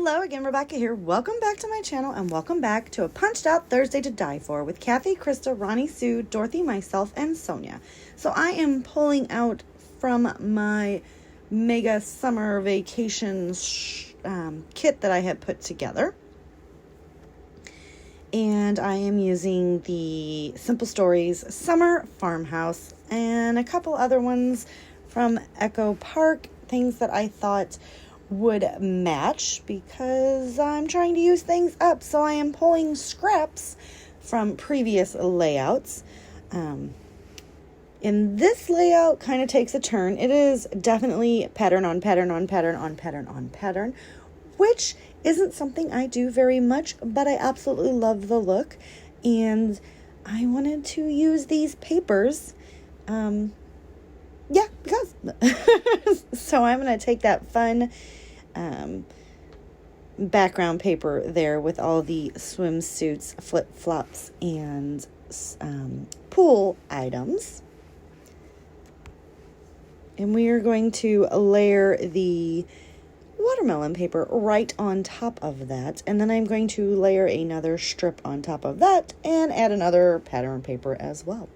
Hello again, Rebecca here. Welcome back to my channel and welcome back to a Punched Out Thursday to Die For with Kathy, Krista, Ronnie, Sue, Dorothy, myself, and Sonia. So I am pulling out from my mega summer vacation kit that I had put together. And I am using the Simple Stories Summer Farmhouse and a couple other ones from Echo Park, things that I thought would match because I'm trying to use things up. So I am pulling scraps from previous layouts. And this layout kind of takes a turn. It is definitely pattern on pattern on pattern on pattern on pattern, which isn't something I do very much, but I absolutely love the look. And I wanted to use these papers. Because. So I'm going to take that fun background paper there with all the swimsuits, flip-flops, and pool items. And we are going to layer the watermelon paper right on top of that. And then I'm going to layer another strip on top of that and add another pattern paper as well.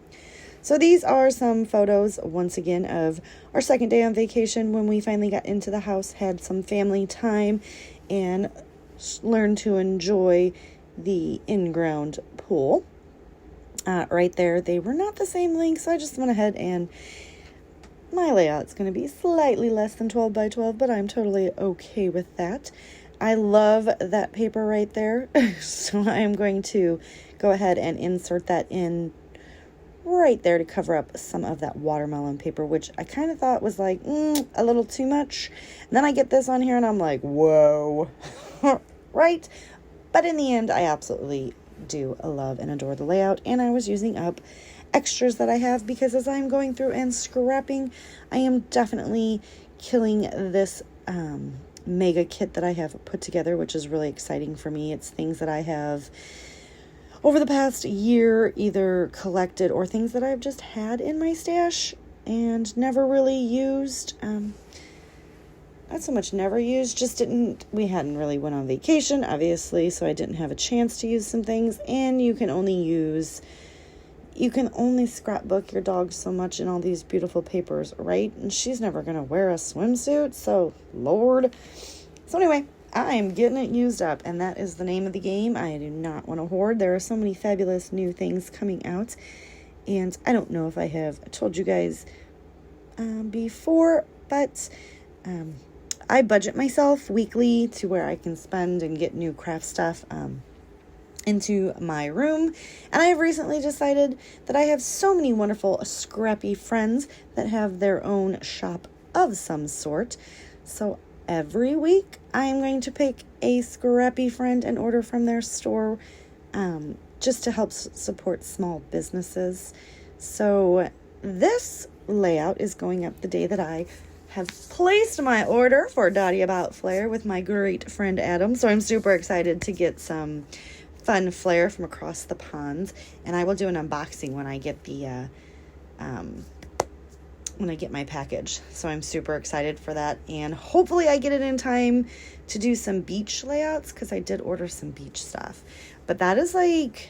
So these are some photos, once again, of our second day on vacation when we finally got into the house, had some family time, and learned to enjoy the in-ground pool. Right there, they were not the same length, so I just went ahead and my layout's going to be slightly less than 12 by 12, but I'm totally okay with that. I love that paper right there, so I am going to go ahead and insert that in right there to cover up some of that watermelon paper, which I kind of thought was like a little too much. And then I get this on here and I'm like, whoa, right? But in the end, I absolutely do love and adore the layout, and I was using up extras that I have because as I'm going through and scrapping, I am definitely killing this mega kit that I have put together, which is really exciting for me. It's things that I have over the past year either collected or things that I've just had in my stash and never really used. Not so much never used, we hadn't really went on vacation, obviously, so I didn't have a chance to use some things. And you can only scrapbook your dog so much in all these beautiful papers, right? And she's never going to wear a swimsuit, so Lord. So anyway, I am getting it used up, and that is the name of the game. I do not want to hoard. There are so many fabulous new things coming out, and I don't know if I have told you guys before, but I budget myself weekly to where I can spend and get new craft stuff into my room. And I have recently decided that I have so many wonderful scrappy friends that have their own shop of some sort. So every week I am going to pick a scrappy friend and order from their store just to help support small businesses. So this layout is going up the day that I have placed my order for Dottie About Flair with my great friend Adam. So I'm super excited to get some fun flair from across the pond, and I will do an unboxing when I get the when I get my package. So I'm super excited for that, and hopefully I get it in time to do some beach layouts because I did order some beach stuff. But that is like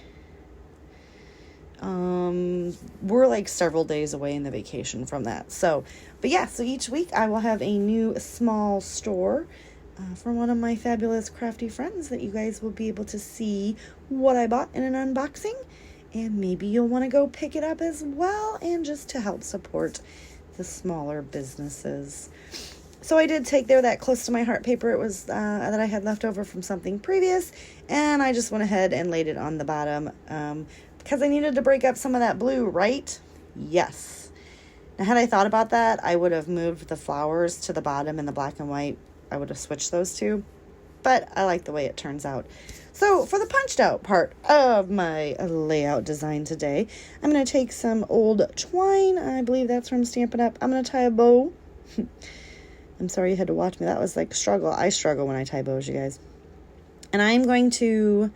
we're like several days away in the vacation from that. So each week I will have a new small store from one of my fabulous crafty friends that you guys will be able to see what I bought in an unboxing, and maybe you'll want to go pick it up as well, and just to help support the smaller businesses. So I did take there that close to my heart paper. It was that I had left over from something previous, and I just went ahead and laid it on the bottom because I needed to break up some of that blue, right? Yes. Now, had I thought about that, I would have moved the flowers to the bottom and the black and white. I would have switched those two, but I like the way it turns out. So for the punched out part of my layout design today, I'm going to take some old twine. I believe that's from Stampin' Up. I'm going to tie a bow. I'm sorry you had to watch me. That was like struggle. I struggle when I tie bows, you guys. And I'm going to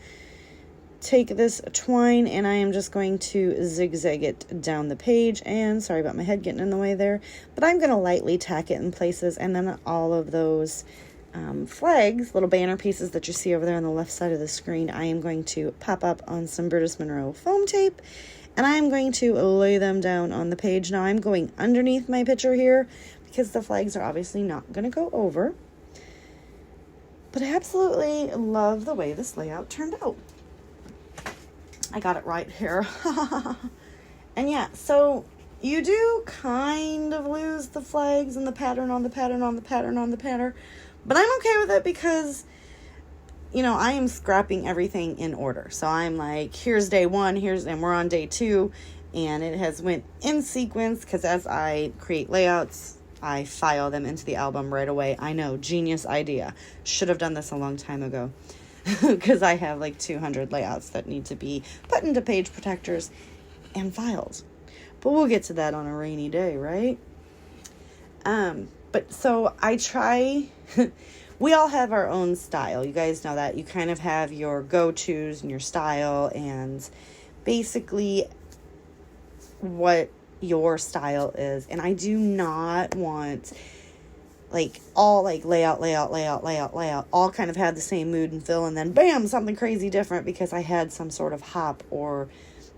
take this twine and I am just going to zigzag it down the page. And sorry about my head getting in the way there, but I'm going to lightly tack it in places, and then all of those flags, little banner pieces that you see over there on the left side of the screen, I am going to pop up on some Brutus Monroe foam tape, and I am going to lay them down on the page. Now I'm going underneath my picture here because the flags are obviously not going to go over. But I absolutely love the way this layout turned out. I got it right here. And yeah, so you do kind of lose the flags and the pattern on the pattern on the pattern on the pattern. But I'm okay with it because, I am scrapping everything in order. So I'm like, here's day one, and we're on day 2. And it has went in sequence because as I create layouts, I file them into the album right away. I know, genius idea. Should have done this a long time ago. Because I have like 200 layouts that need to be put into page protectors and filed. But we'll get to that on a rainy day, right? But so I try, we all have our own style. You guys know that. You kind of have your go-tos and your style and basically what your style is. And I do not want all layout, all kind of had the same mood and feel, and then bam, something crazy different because I had some sort of hop or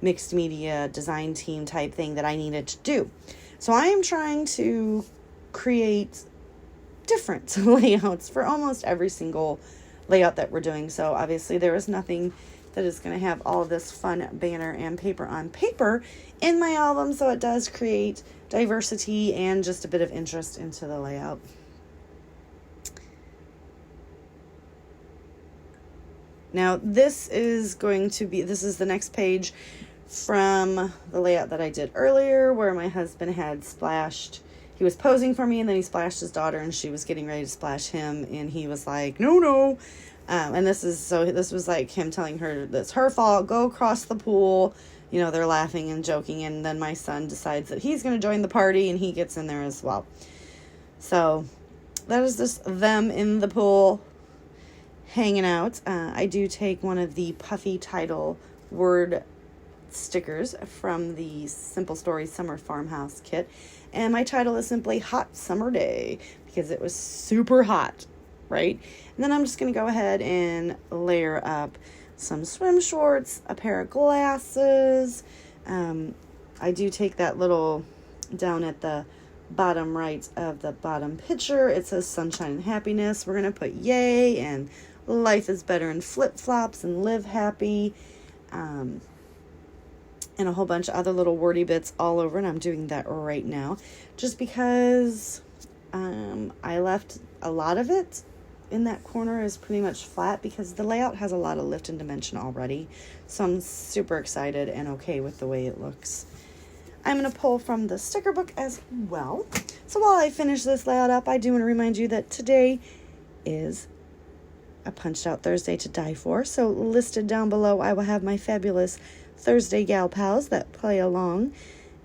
mixed media design team type thing that I needed to do. So I am trying to create different layouts for almost every single layout that we're doing. So obviously there is nothing that is going to have all of this fun banner and paper on paper in my album. So it does create diversity and just a bit of interest into the layout. Now, this is the next page from the layout that I did earlier where my husband had splashed. He was posing for me and then he splashed his daughter and she was getting ready to splash him and he was like, no. And this was like him telling her that's her fault. Go across the pool. They're laughing and joking. And then my son decides that he's going to join the party and he gets in there as well. So that is just them in the pool hanging out. I do take one of the puffy title word stickers from the Simple Stories Summer Farmhouse kit. And my title is simply Hot Summer Day because it was super hot, right? And then I'm just going to go ahead and layer up some swim shorts, a pair of glasses. I do take that little down at the bottom right of the bottom picture. It says sunshine and happiness. We're going to put yay and life is better in flip-flops and live happy. And a whole bunch of other little wordy bits all over. And I'm doing that right now just because I left a lot of it in that corner is pretty much flat because the layout has a lot of lift and dimension already. So I'm super excited and okay with the way it looks. I'm going to pull from the sticker book as well. So while I finish this layout up, I do want to remind you that today is a Punched Out Thursday to die for. So listed down below, I will have my fabulous Thursday gal pals that play along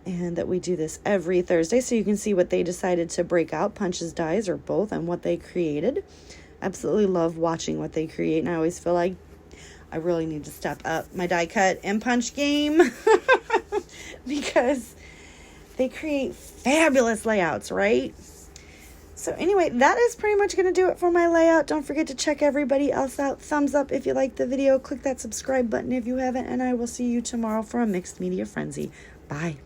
and that we do this every Thursday. So you can see what they decided to break out, punches, dies, or both, and what they created. Absolutely love watching what they create. And I always feel like I really need to step up my die cut and punch game because they create fabulous layouts, right? So anyway, that is pretty much going to do it for my layout. Don't forget to check everybody else out. Thumbs up if you like the video. Click that subscribe button if you haven't. And I will see you tomorrow for a Mixed Media Frenzy. Bye.